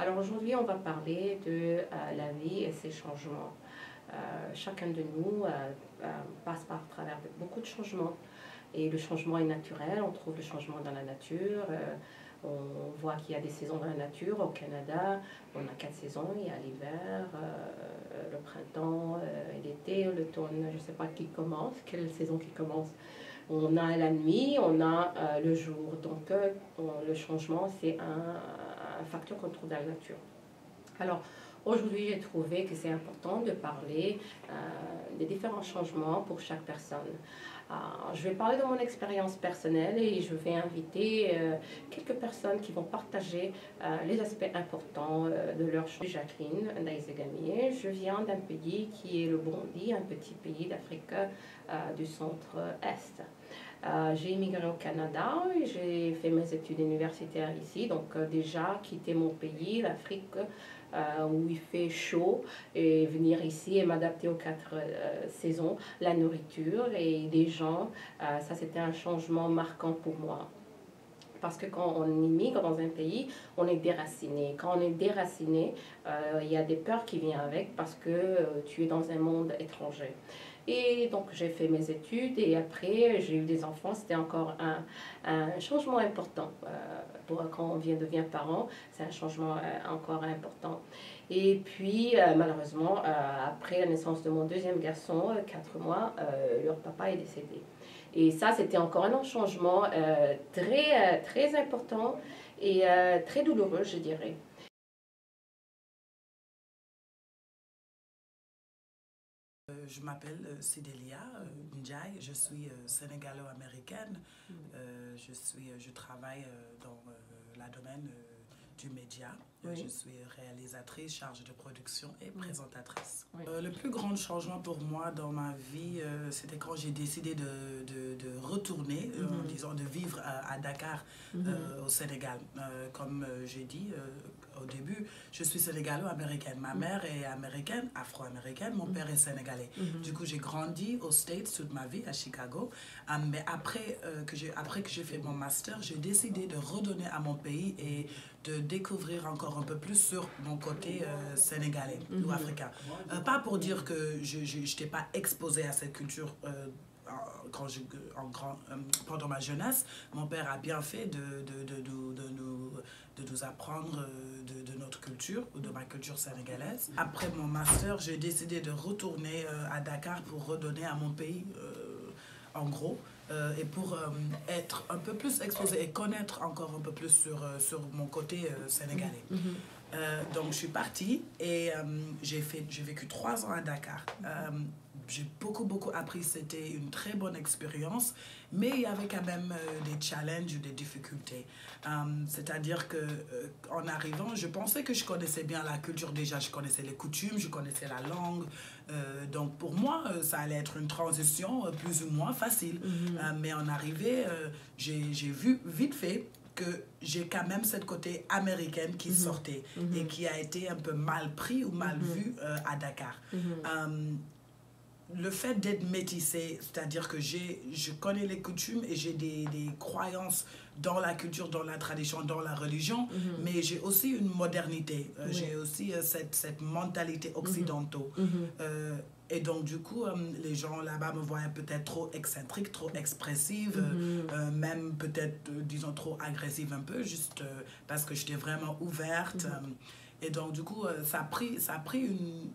Alors aujourd'hui, on va parler de la vie et ses changements. Chacun de nous passe par travers de beaucoup de changements. Et le changement est naturel, on trouve le changement dans la nature. On voit qu'il y a des saisons dans la nature. Au Canada, on a 4 saisons. Il y a l'hiver, le printemps, l'été, l'automne. Je ne sais pas qui commence, quelle saison qui commence. On a la nuit, on a le jour. Donc le changement, c'est un facteur qu'on trouve dans la nature. Alors aujourd'hui, j'ai trouvé que c'est important de parler des différents changements pour chaque personne. Je vais parler de mon expérience personnelle et je vais inviter quelques personnes qui vont partager les aspects importants de leur choix. Jacqueline Ndaïsegamié, je viens d'un pays qui est le Burundi, un petit pays d'Afrique du centre-est. J'ai immigré au Canada et j'ai fait mes études universitaires ici, donc déjà quitter mon pays, l'Afrique, où il fait chaud, et venir ici et m'adapter aux 4 saisons, la nourriture et les gens, ça c'était un changement marquant pour moi. Parce que quand on immigre dans un pays, on est déraciné. Quand on est déraciné, il y a des peurs qui viennent avec parce que tu es dans un monde étranger. Et donc j'ai fait mes études et après j'ai eu des enfants. C'était encore un changement important. Quand on devient parent, c'est un changement encore important. Et puis malheureusement, après la naissance de mon deuxième garçon, 4 mois, leur papa est décédé. Et ça, c'était encore un changement très important et très douloureux, je dirais. Je m'appelle Cédélia Ndiaye, je suis sénégalo-américaine. Je travaille dans le domaine du média. Oui. Je suis réalisatrice, chargée de production et présentatrice. Oui. Le plus grand changement pour moi dans ma vie, c'était quand j'ai décidé de retourner, disons de vivre à Dakar, au Sénégal. Comme j'ai dit au début, je suis sénégalo-américaine. Ma mère est américaine, afro-américaine, mon père est sénégalais. Du coup, j'ai grandi aux States toute ma vie, à Chicago. Mais après que j'ai fait mon master, j'ai décidé de redonner à mon pays et de découvrir encore un peu plus sur mon côté sénégalais ou africain. Pas pour dire que je n'étais pas exposée à cette culture pendant ma jeunesse. Mon père a bien fait de nous apprendre de notre culture, ou de ma culture sénégalaise. Après mon master, j'ai décidé de retourner à Dakar pour redonner à mon pays, en gros, et pour être un peu plus exposée et connaître encore un peu plus sur mon côté sénégalais. Donc je suis partie et j'ai vécu 3 ans à Dakar. J'ai beaucoup appris, c'était une très bonne expérience, mais il y avait quand même des challenges ou des difficultés. C'est-à-dire qu'en arrivant, je pensais que je connaissais bien la culture déjà, je connaissais les coutumes, je connaissais la langue. Donc pour moi, ça allait être une transition plus ou moins facile. Mais en arrivée, j'ai vu vite fait que j'ai quand même cette côté américaine qui sortait et qui a été un peu mal pris ou mal vu à Dakar. Le fait d'être métissée, c'est-à-dire que je connais les coutumes et j'ai des croyances dans la culture, dans la tradition, dans la religion, mais j'ai aussi une modernité, j'ai aussi cette mentalité occidentale. Et donc, du coup, les gens là-bas me voyaient peut-être trop excentrique, trop expressive, même peut-être, disons, trop agressive un peu, juste parce que j'étais vraiment ouverte. Et donc, du coup, ça a pris une...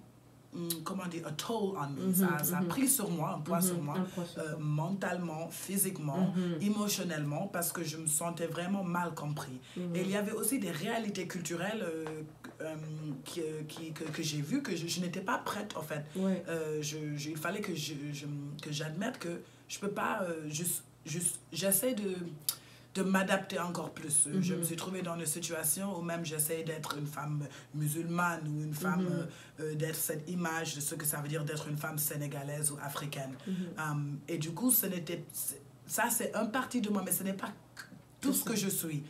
comment dire, a toll on me. Ça a pris sur moi, un poids sur moi, mentalement, physiquement, émotionnellement, parce que je me sentais vraiment mal compris. Et il y avait aussi des réalités culturelles que j'ai vues, que je n'étais pas prête, en fait. Il fallait que j'admette que je peux pas j'essaie de m'adapter encore plus. Je me suis trouvée dans une situation où même j'essaie d'être une femme musulmane ou une femme, d'être cette image de ce que ça veut dire d'être une femme sénégalaise ou africaine. Et du coup, ça c'est un parti de moi, mais ce n'est pas tout ce que je suis.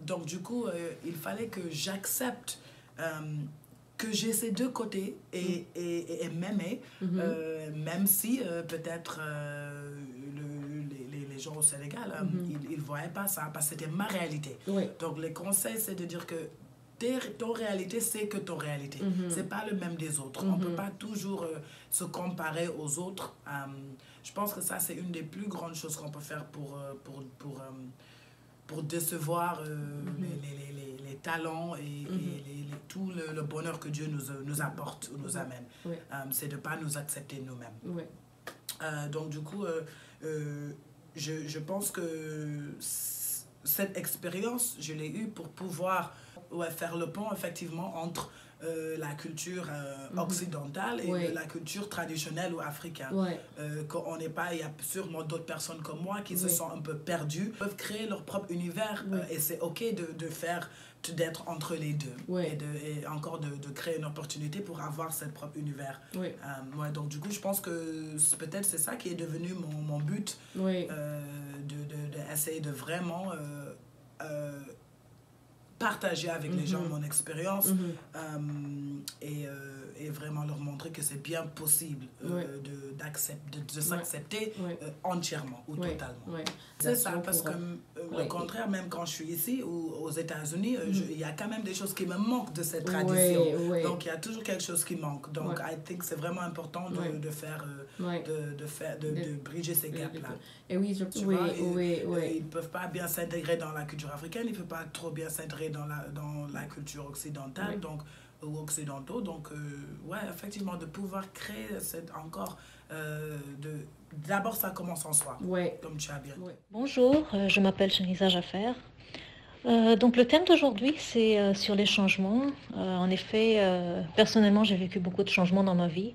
Donc du coup, il fallait que j'accepte que j'ai ces deux côtés et m'aimer, même si peut-être les gens au Sénégal, ils ne voyaient pas ça, parce que c'était ma réalité. Donc les conseils, c'est de dire que ton réalité, c'est que ton réalité. C'est pas le même des autres. On peut pas toujours se comparer aux autres. Je pense que ça, c'est une des plus grandes choses qu'on peut faire pour décevoir les talents et tout le bonheur que Dieu nous apporte ou nous amène. C'est de ne pas nous accepter nous-mêmes. Donc du coup, je pense que cette expérience, je l'ai eue pour pouvoir faire le pont effectivement entre la culture occidentale et la culture traditionnelle ou africaine. Qu'on n'est pas, il y a sûrement d'autres personnes comme moi qui se sont un peu perdues, peuvent créer leur propre univers et c'est ok d'être entre les deux et encore de créer une opportunité pour avoir cette propre univers. Donc du coup, je pense que peut-être c'est ça qui est devenu mon but, d'essayer de vraiment partager avec les gens mon expérience et vraiment leur montrer que c'est bien possible de s'accepter entièrement ou totalement. C'est ça, parce que le contraire, même quand je suis ici ou aux États-Unis, il y a quand même des choses qui me manquent de cette tradition. Donc il y a toujours quelque chose qui manque. Donc I think c'est vraiment important de bridger ces gaps-là. Et oui, tu vois, ils ne peuvent pas bien s'intégrer dans la culture africaine, ils ne peuvent pas trop bien s'intégrer dans la culture occidentale ou occidentaux. Donc, effectivement, de pouvoir créer d'abord, ça commence en soi, comme tu as bien dit. Bonjour, je m'appelle Shanisa Jaffer. Donc, le thème d'aujourd'hui, c'est sur les changements. En effet, personnellement, j'ai vécu beaucoup de changements dans ma vie.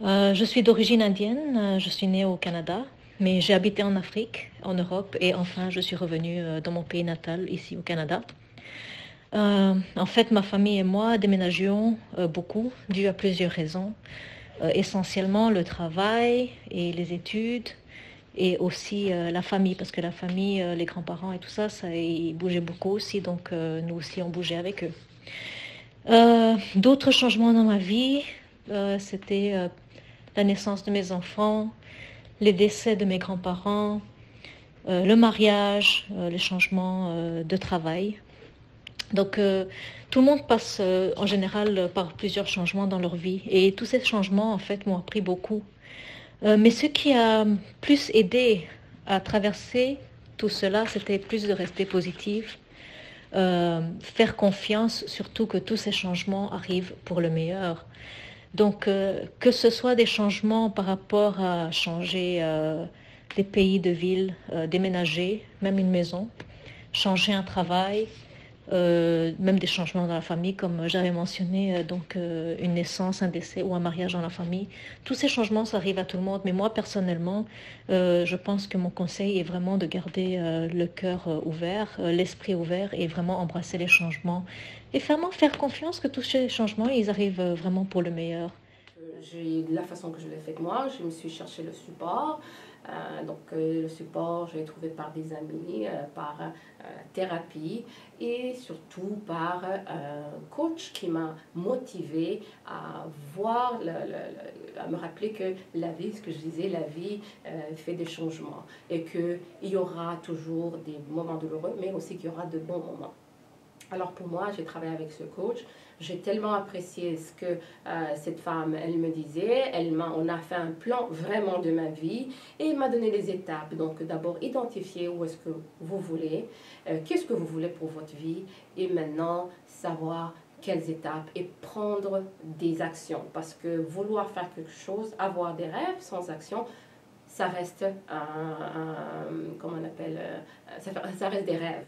Je suis d'origine indienne, je suis née au Canada, mais j'ai habité en Afrique, en Europe, et enfin, je suis revenue dans mon pays natal, ici au Canada. En fait, ma famille et moi déménagions beaucoup, dû à plusieurs raisons. Essentiellement le travail et les études, et aussi la famille, parce que la famille, les grands-parents et tout ça, ils bougeaient beaucoup aussi, donc nous aussi on bougeait avec eux. D'autres changements dans ma vie, c'était la naissance de mes enfants, les décès de mes grands-parents, le mariage, les changements de travail. Donc, tout le monde passe en général par plusieurs changements dans leur vie. Et tous ces changements, en fait, m'ont appris beaucoup. Mais ce qui a plus aidé à traverser tout cela, c'était plus de rester positive, faire confiance, surtout que tous ces changements arrivent pour le meilleur. Donc, que ce soit des changements par rapport à changer des pays, de ville, déménager, même une maison, changer un travail, même des changements dans la famille, comme j'avais mentionné, une naissance, un décès ou un mariage dans la famille. Tous ces changements, ça arrive à tout le monde. Mais moi, personnellement, je pense que mon conseil est vraiment de garder le cœur ouvert, l'esprit ouvert et vraiment embrasser les changements. Et vraiment faire confiance que tous ces changements, ils arrivent vraiment pour le meilleur. La façon que je l'ai fait moi, je me suis cherché le support. Le support, je l'ai trouvé par des amis, par thérapie et surtout par un coach qui m'a motivé à voir, à me rappeler que la vie, ce que je disais, la vie fait des changements et qu'il y aura toujours des moments douloureux, mais aussi qu'il y aura de bons moments. Alors pour moi, j'ai travaillé avec ce coach. J'ai tellement apprécié ce que cette femme, elle me disait. On a fait un plan vraiment de ma vie et il m'a donné des étapes. Donc d'abord, identifier où est-ce que vous voulez, qu'est-ce que vous voulez pour votre vie et maintenant savoir quelles étapes et prendre des actions. Parce que vouloir faire quelque chose, avoir des rêves sans action, ça reste, comment on appelle, ça reste des rêves.